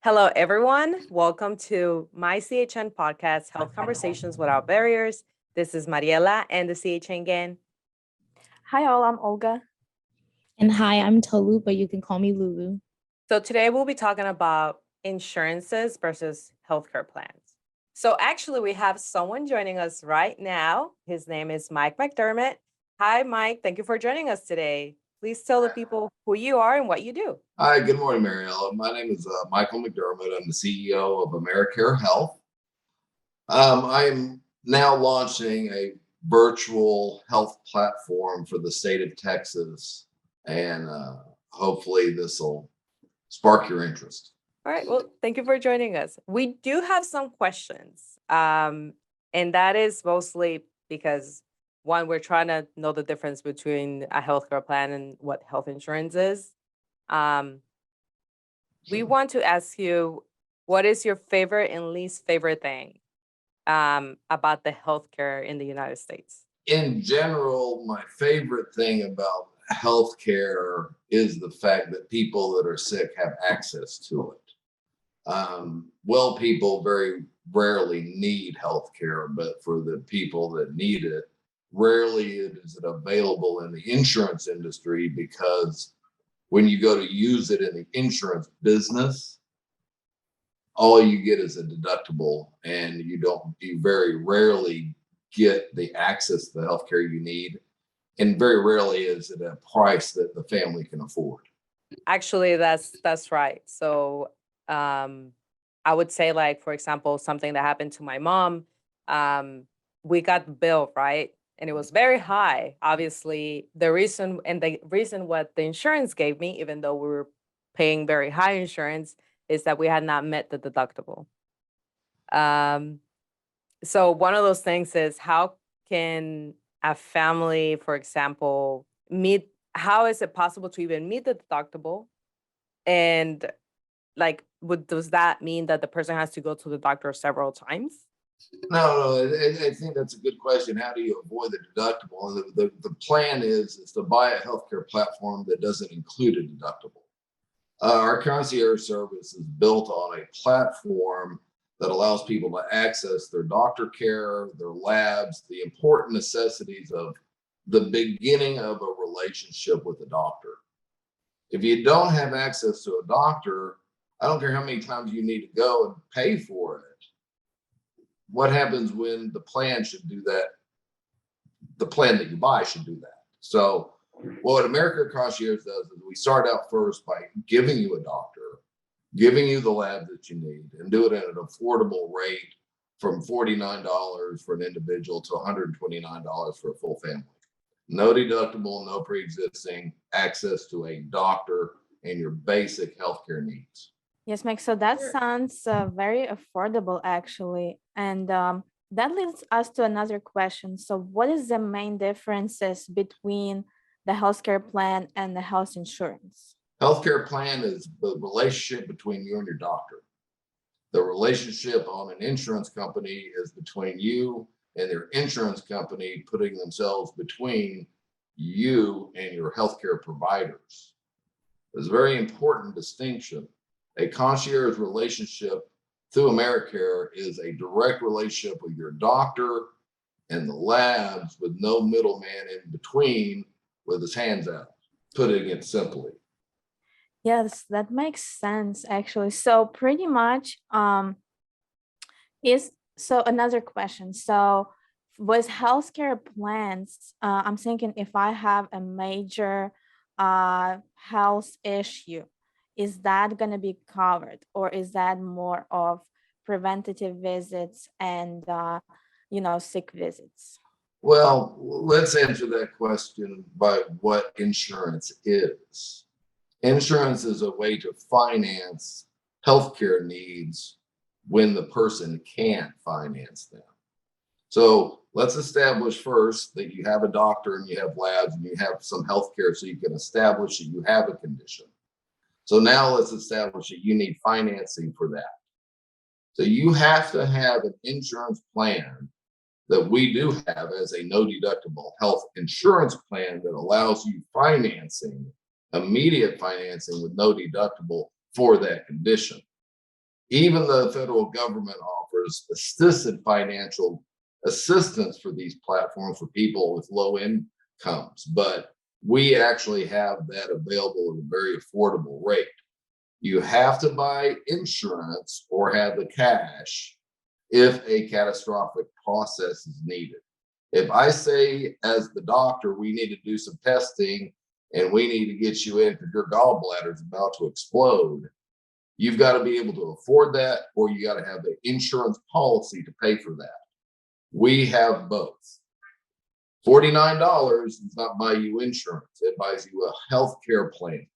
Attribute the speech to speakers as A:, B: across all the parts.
A: Hello, everyone. Welcome to MyCHN Podcast, Health Conversations Without Barriers. This is Mariela and the CHN gang.
B: Hi all, I'm Olga.
C: And hi, I'm Tolu, but you can call me Lulu.
A: So today we'll be talking about insurances versus healthcare plans. So actually we have someone joining us right now. His name is Mike McDermot. Hi, Mike. Thank you for joining us today. Please tell the people who you are and what you do.
D: Hi, good morning, Mariella. My name is Michael McDermot. I'm the CEO of Americare Health. I am now launching a virtual health platform for the state of Texas, and hopefully this will spark your interest.
A: All right. Well, thank you for joining us. We do have some questions, and that is mostly because, one, we're trying to know the difference between a healthcare plan and what health insurance is. We want to ask you, what is your favorite and least favorite thing about the healthcare in the United States?
D: In general, my favorite thing about healthcare is the fact that people that are sick have access to it. Well, people very rarely need healthcare, but for the people that need it, rarely is it available in the insurance industry, because when you go to use it in the insurance business, all you get is a deductible, and you very rarely get the access to the healthcare you need. And very rarely is it a price that the family can afford.
A: Actually, that's right. So I would say, like, for example, something that happened to my mom, we got the bill, right? And it was very high. Obviously, the reason what the insurance gave me, even though we were paying very high insurance, is that we had not met the deductible. So one of those things is, how can a family, for example, how is it possible to even meet the deductible? And like, does that mean that the person has to go to the doctor several times?
D: No, I think that's a good question. How do you avoid the deductible? The plan is to buy a healthcare platform that doesn't include a deductible. Our concierge service is built on a platform that allows people to access their doctor care, their labs, the important necessities of the beginning of a relationship with a doctor. If you don't have access to a doctor, I don't care how many times you need to go and pay for it. What happens when the plan should do that? The plan that you buy should do that. So what Americare Concierge does is we start out first by giving you a doctor, giving you the lab that you need, and do it at an affordable rate from $49 for an individual to $129 for a full family. No deductible, no pre-existing, access to a doctor and your basic healthcare needs.
B: Yes, Mike, so that sounds very affordable, actually. And that leads us to another question. So what is the main differences between the healthcare plan and the health insurance?
D: Healthcare plan is the relationship between you and your doctor. The relationship on an insurance company is between you and their insurance company, putting themselves between you and your healthcare providers. There's a very important distinction. A concierge relationship through Americare is a direct relationship with your doctor and the labs, with no middleman in between with his hands out, putting it simply.
B: Yes, that makes sense, actually. So pretty much so another question. So with healthcare plans, I'm thinking, if I have a major health issue, is that going to be covered, or is that more of preventative visits and sick visits?
D: Well, let's answer that question by what insurance is. Insurance is a way to finance healthcare needs when the person can't finance them. So let's establish first that you have a doctor and you have labs and you have some healthcare, so you can establish that you have a condition. So now let's establish that you need financing for that. So you have to have an insurance plan that we do have as a no deductible health insurance plan that allows you financing, immediate financing with no deductible for that condition. Even the federal government offers assisted financial assistance for these platforms for people with low incomes, but we actually have that available at a very affordable rate. You have to buy insurance or have the cash if a catastrophic process is needed. If I say, as the doctor, we need to do some testing and we need to get you in because your gallbladder is about to explode, you've got to be able to afford that, or you got to have the insurance policy to pay for that. We have both. $49 does not buy you insurance, it buys you a health care plan.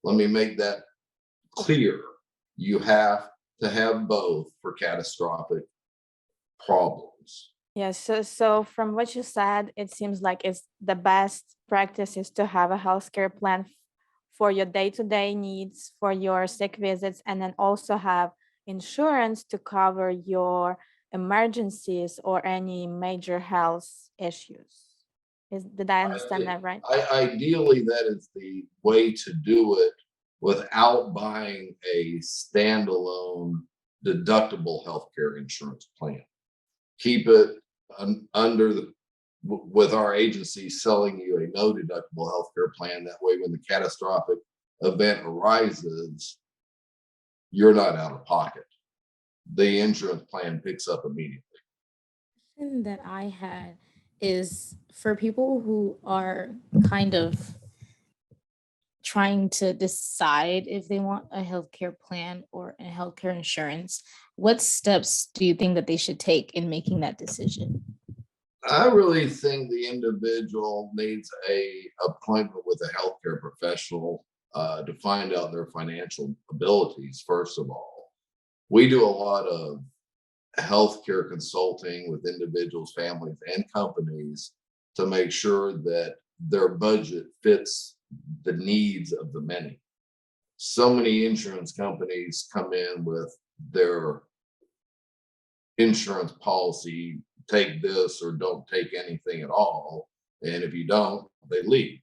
D: Let me make that clear. You have to have both for catastrophic problems.
B: Yes, so from what you said, it seems like it's the best practice is to have a healthcare plan for your day-to-day needs, for your sick visits, and then also have insurance to cover your emergencies or any major health issues. Did I understand that right?
D: Ideally, that is the way to do it without buying a standalone deductible healthcare insurance plan. Keep it under the, with our agency selling you a no deductible healthcare plan. That way, when the catastrophic event arises, you're not out of pocket. The insurance plan picks up immediately.
C: Question that I had is for people who are kind of trying to decide if they want a healthcare plan or a healthcare insurance, what steps do you think that they should take in making that decision?
D: I really think the individual needs a appointment with a healthcare professional to find out their financial abilities. First of all, we do a lot of healthcare consulting with individuals, families, and companies to make sure that their budget fits the needs of the many. So many insurance companies come in with their insurance policy, take this or don't take anything at all. And if you don't, they leave.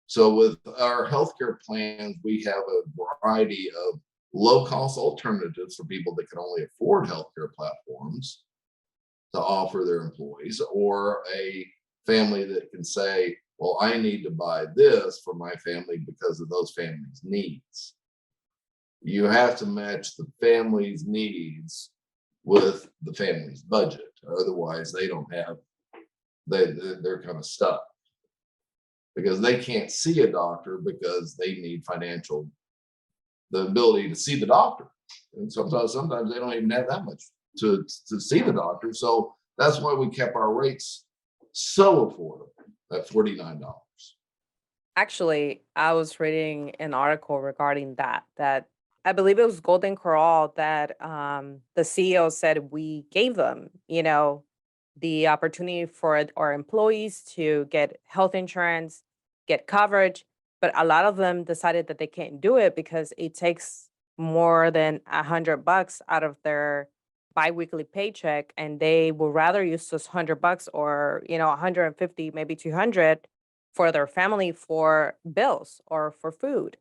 D: So with our healthcare plans, we have a variety of low-cost alternatives for people that can only afford healthcare platforms to offer their employees, or a family that can say, well, I need to buy this for my family because of those families' needs. You have to match the family's needs with the family's budget. Otherwise, they don't have, they're kind of stuck because they can't see a doctor because they need financial, the ability to see the doctor. And sometimes they don't even have that much to see the doctor. So that's why we kept our rates so affordable at $49.
A: Actually, I was reading an article regarding that I believe it was Golden Corral that the CEO said we gave them, the opportunity for our employees to get health insurance, get coverage, but a lot of them decided that they can't do it because it takes more than $100 out of their biweekly paycheck, and they would rather use those $100 or 150, maybe 200 for their family for bills or for food.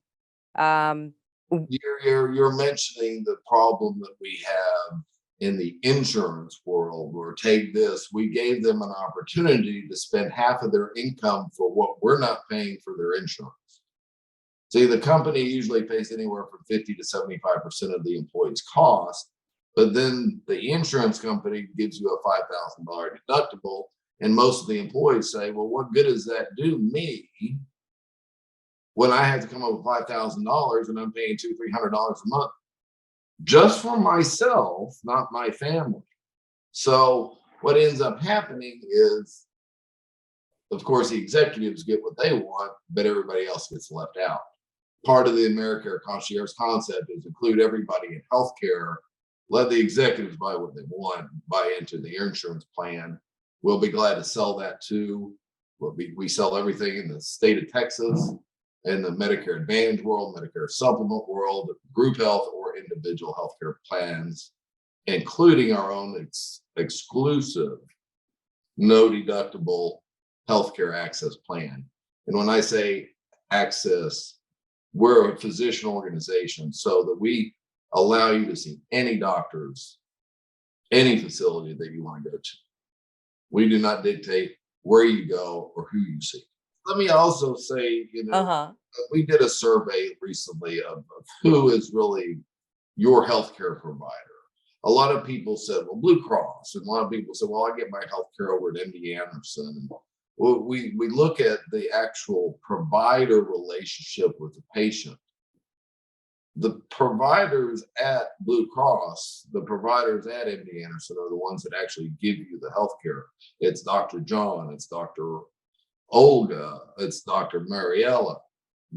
D: You're mentioning the problem that we have in the insurance world, where take this, we gave them an opportunity to spend half of their income for what we're not paying for their insurance. See, the company usually pays anywhere from 50 to 75% of the employee's cost, but then the insurance company gives you a $5,000 deductible. And most of the employees say, well, what good does that do me when I have to come up with $5,000 and I'm paying $200-300 a month just for myself, not my family? So what ends up happening is, of course, the executives get what they want, but everybody else gets left out. Part of the Americare concierge concept is include everybody in healthcare, let the executives buy what they want, buy into the insurance plan. We'll be glad to sell that too. We sell everything in the state of Texas, in the Medicare Advantage world, Medicare Supplement world, group health or individual healthcare plans, including our own exclusive, no deductible healthcare access plan. And when I say access, we're a physician organization, so that we allow you to see any doctors, any facility that you want to go to. We do not dictate where you go or who you see. Let me also say,
A: Uh-huh.
D: we did a survey recently of who is really your healthcare provider. A lot of people said, well, Blue Cross, and a lot of people said, well, I get my healthcare over at MD Anderson. And we look at the actual provider relationship with the patient. The providers at Blue Cross, the providers at MD Anderson are the ones that actually give you the healthcare. It's Dr. John, it's Dr. Olga, it's Dr. Mariella.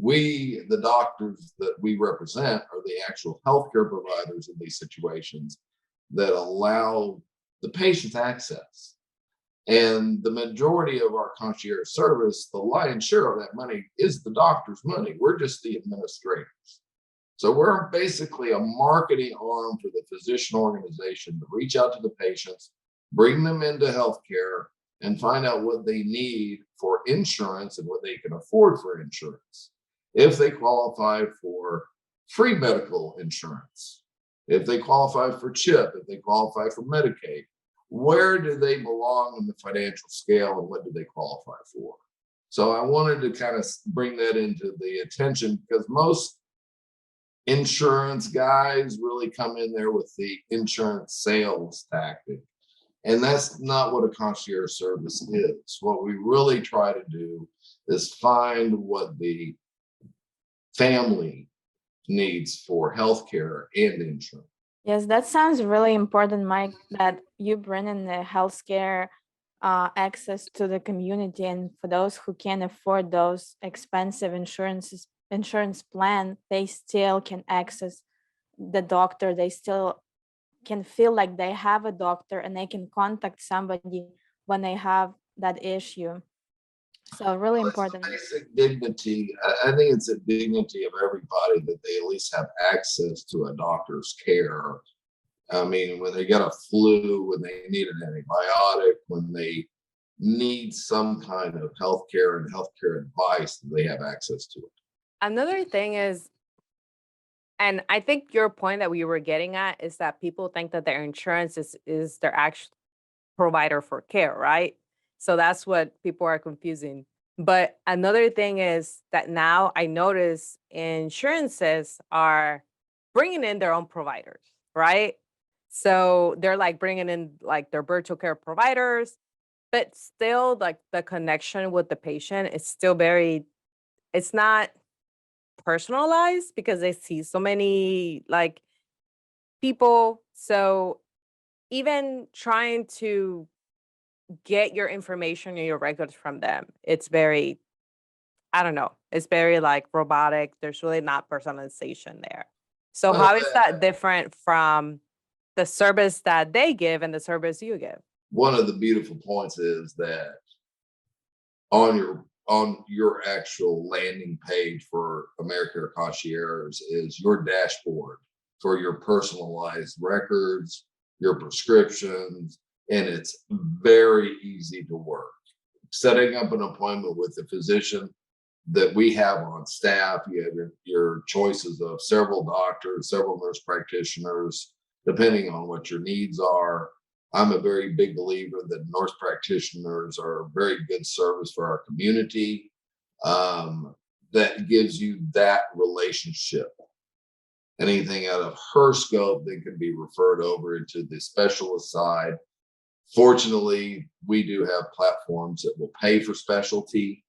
D: We, the doctors that we represent, are the actual healthcare providers in these situations that allow the patient's access. And the majority of our concierge service, the lion's share of that money is the doctor's money. We're just the administrators. So we're basically a marketing arm for the physician organization to reach out to the patients, bring them into healthcare, and find out what they need for insurance and what they can afford for insurance. If they qualify for free medical insurance, if they qualify for CHIP, if they qualify for Medicaid, where do they belong in the financial scale and what do they qualify for? So I wanted to kind of bring that into the attention because most insurance guys really come in there with the insurance sales tactic. And that's not what a concierge service is. What we really try to do is find what the family needs for healthcare and insurance.
B: Yes, that sounds really important, Mike, that you bring in the healthcare access to the community. And for those who can't afford those expensive insurance plan, they still can access the doctor. They still can feel like they have a doctor and they can contact somebody when they have that issue. So really important.
D: Basic dignity. I think it's a dignity of everybody that they at least have access to a doctor's care. I mean, when they get a flu, when they need an antibiotic, when they need some kind of healthcare and healthcare advice, they have access to it.
A: Another thing is, and I think your point that we were getting at is that people think that their insurance is their actual provider for care, right? So that's what people are confusing. But another thing is that now I notice insurances are bringing in their own providers, right? So they're like bringing in like their virtual care providers, but still like the connection with the patient is still it's not personalized because they see so many like people. So even trying to get your information and your records from them, it's very, I don't know, it's very like robotic. There's really not personalization there. So
D: Well,
A: how is that different from the service that they give and the service you give?
D: one of the beautiful points is that on your actual landing page for Americare Concierge is your dashboard for your personalized records, your prescriptions, and it's very easy to work. Setting up an appointment with a physician that we have on staff, you have your choices of several doctors, several nurse practitioners, depending on what your needs are. I'm a very big believer that nurse practitioners are a very good service for our community. That gives you that relationship. Anything out of her scope that can be referred over into the specialist side. Fortunately, we do have platforms that will pay for specialty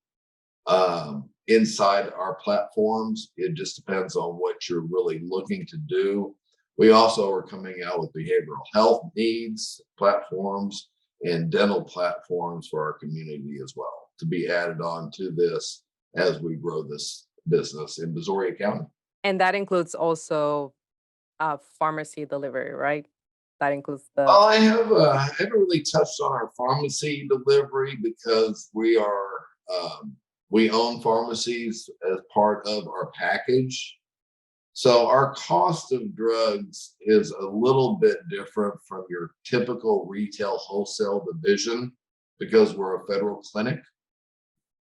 D: inside our platforms. It just depends on what you're really looking to do. We also are coming out with behavioral health needs platforms and dental platforms for our community as well to be added on to this as we grow this business in Brazoria County.
A: And that includes also pharmacy delivery, right? That includes
D: Well, I haven't really touched on our pharmacy delivery because we own pharmacies as part of our package. So our cost of drugs is a little bit different from your typical retail wholesale division because we're a federal clinic.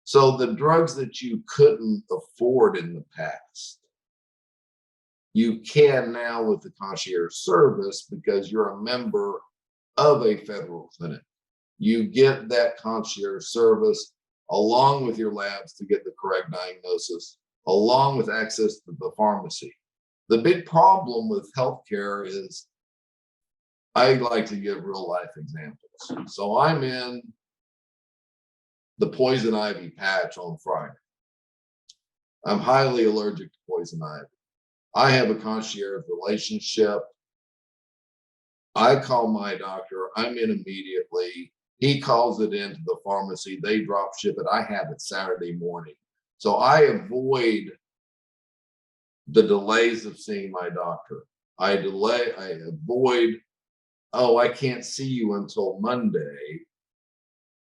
D: So the drugs that you couldn't afford in the past, You can now with the concierge service because you're a member of a federal clinic. You get that concierge service along with your labs to get the correct diagnosis, along with access to the pharmacy. The big problem with healthcare is I like to give real life examples. So I'm in the poison ivy patch on Friday. I'm highly allergic to poison ivy. I have a concierge relationship. I call my doctor. I'm in immediately. He calls it into the pharmacy. They drop ship it. I have it Saturday morning. So I avoid the delays of seeing my doctor. I avoid, oh, I can't see you until Monday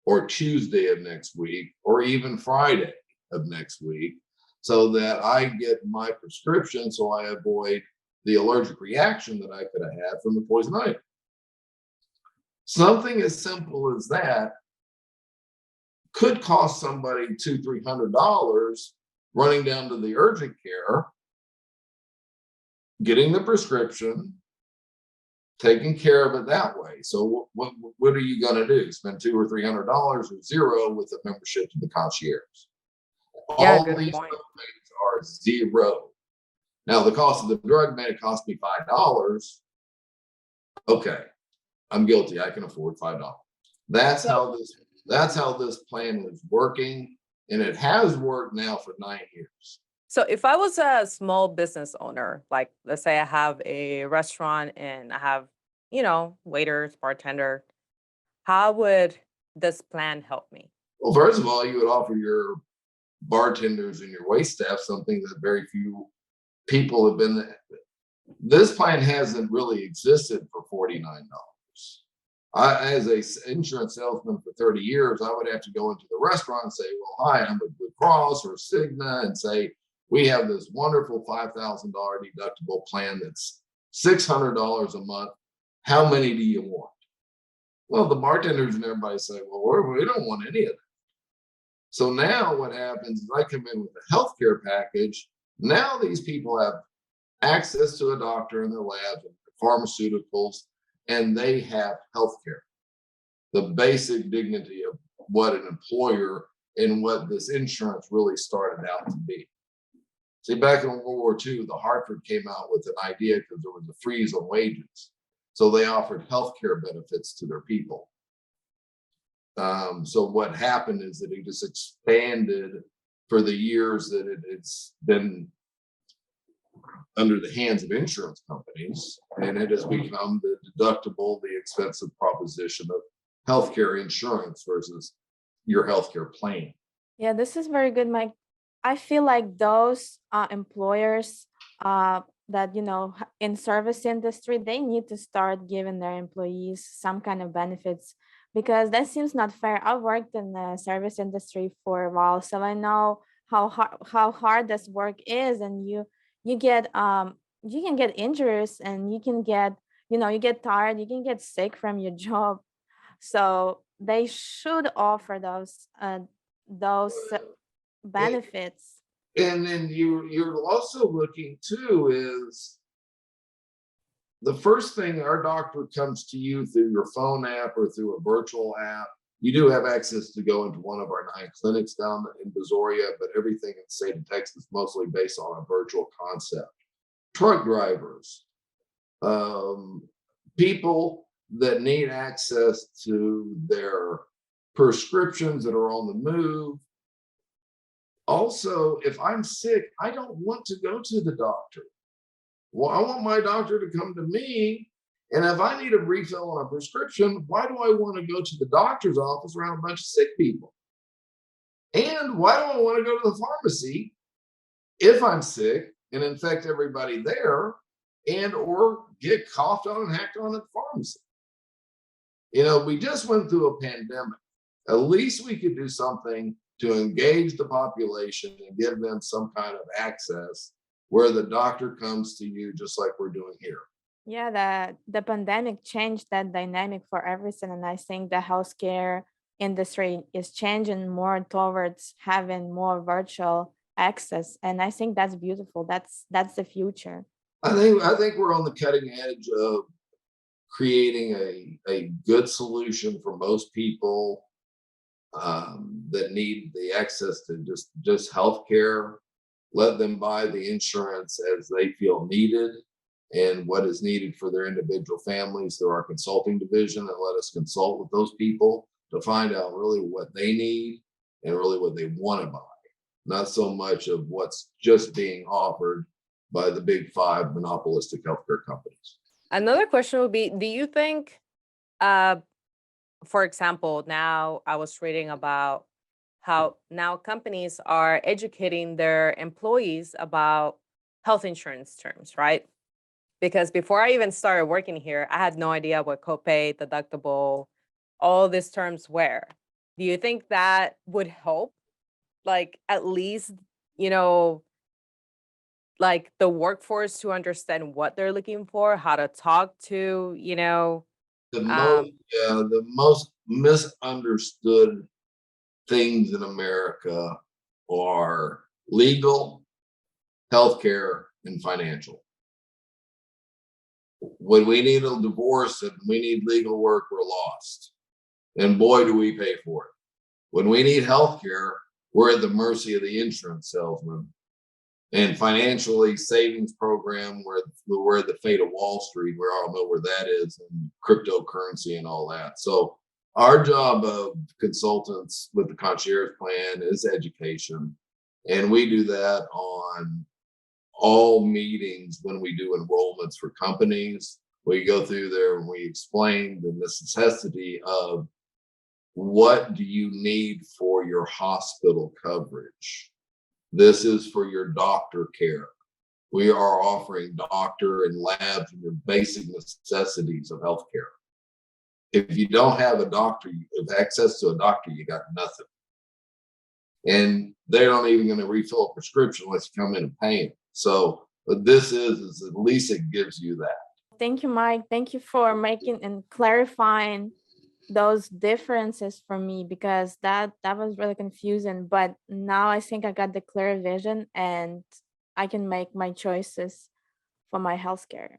D: or Tuesday of next week, or even Friday of next week, so that I get my prescription so I avoid the allergic reaction that I could have had from the poison ivy. Something as simple as that could cost somebody $200-300 running down to the urgent care, getting the prescription, taking care of it that way. So what are you going to do? Spend $200 or $300 or zero with a membership to the concierge?
A: Yeah,
D: All
A: good
D: these
A: point.
D: things are zero. Now the cost of the drug may have cost me $5. Okay, I'm guilty. I can afford $5. That's how this plan is working, and it has worked now for 9 years.
A: So if I was a small business owner, like let's say I have a restaurant and I have, waiters, bartender, how would this plan help me?
D: Well, first of all, you would offer your bartenders and your wait staff something that very few people have been. This plan hasn't really existed for $49. As a insurance salesman for 30 years, I would have to go into the restaurant and say, well, hi, I'm with Blue Cross or Cigna, and say, we have this wonderful $5,000 deductible plan that's $600 a month. How many do you want? Well, the bartenders and everybody say, well, we don't want any of that. So now what happens is I come in with a healthcare package. Now these people have access to a doctor in their labs and pharmaceuticals, and they have healthcare. The basic dignity of what an employer and what this insurance really started out to be. See, back in World War II, the Hartford came out with an idea because there was a freeze on wages. So they offered healthcare benefits to their people. So what happened is that it just expanded for the years that it's been under the hands of insurance companies, and it has become the deductible, the expensive proposition of healthcare insurance versus your healthcare plan.
B: Yeah, this is very good, Mike. I feel like those employers that, in service industry, they need to start giving their employees some kind of benefits, because that seems not fair. I worked in the service industry for a while, so I know how hard this work is, and you get you can get injuries, and you can get, you get tired, you can get sick from your job. So they should offer those benefits.
D: And then you're also looking too is the first thing, our doctor comes to you through your phone app or through a virtual app. You do have access to go into one of our 9 clinics down in Brazoria, but everything in the state of Texas is mostly based on a virtual concept. Truck drivers, people that need access to their prescriptions that are on the move. Also, if I'm sick, I don't want to go to the doctor. Well, I want my doctor to come to me. And if I need a refill on a prescription, why do I want to go to the doctor's office around a bunch of sick people? And why do I want to go to the pharmacy if I'm sick and infect everybody there, and or get coughed on and hacked on at the pharmacy? We just went through a pandemic. At least we could do something to engage the population and give them some kind of access where the doctor comes to you just like we're doing here.
B: Yeah, the pandemic changed that dynamic for everything, and I think the healthcare industry is changing more towards having more virtual access, and I think that's beautiful. That's the future.
D: I think we're on the cutting edge of creating a good solution for most people that need the access to just healthcare. Let them buy the insurance as they feel needed and what is needed for their individual families through our consulting division, and let us consult with those people to find out really what they need and really what they want to buy, not so much of what's just being offered by the big five monopolistic healthcare companies.
A: Another question would be, do you think, for example, now I was reading about how now companies are educating their employees about health insurance terms, right? Because before I even started working here, I had no idea what copay, deductible, all these terms were. Do you think that would help, like at least, you know, like the workforce to understand what they're looking for, how to talk to,
D: The
A: um,
D: the most misunderstood things in America are legal, healthcare, and financial. When we need a divorce and we need legal work, we're lost. And boy, do we pay for it. When we need healthcare, we're at the mercy of the insurance salesman. And financially, savings program, we're at the fate of Wall Street. We all know where that is, and cryptocurrency and all that. So our job of consultants with the concierge plan is education. And we do that on all meetings when we do enrollments for companies. We go through there and we explain the necessity of what do you need for your hospital coverage. This is for your doctor care. We are offering doctor and labs and your basic necessities of healthcare. If you don't have a doctor, access to a doctor, you got nothing. And they're not even going to refill a prescription unless you come in and pay them. So what this is at least it gives you that.
B: Thank you, Mike. Thank you for making and clarifying those differences for me, because that was really confusing. But now I think I got the clear vision and I can make my choices for my healthcare.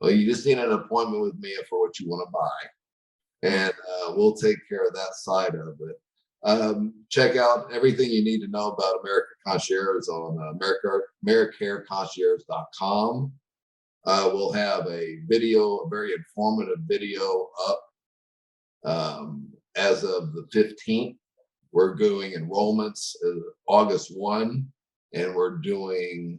D: Well, you just need an appointment with me for what you want to buy, and we'll take care of that side of it. Check out everything you need to know about Americare Concierge on AmericareConcierge.com. We'll have a very informative video up as of the 15th. We're doing enrollments August 1, and we're doing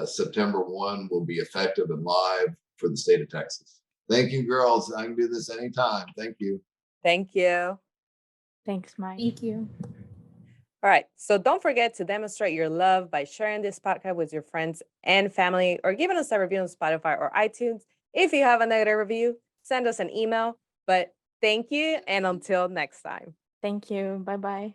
D: September 1 will be effective and live for the state of Texas. Thank you, girls. I can do this anytime. Thank you.
A: Thank you.
B: Thanks, Mike.
C: Thank you.
A: All right. So don't forget to demonstrate your love by sharing this podcast with your friends and family, or giving us a review on Spotify or iTunes. If you have a negative review, send us an email. But thank you, and until next time.
B: Thank you. Bye-bye.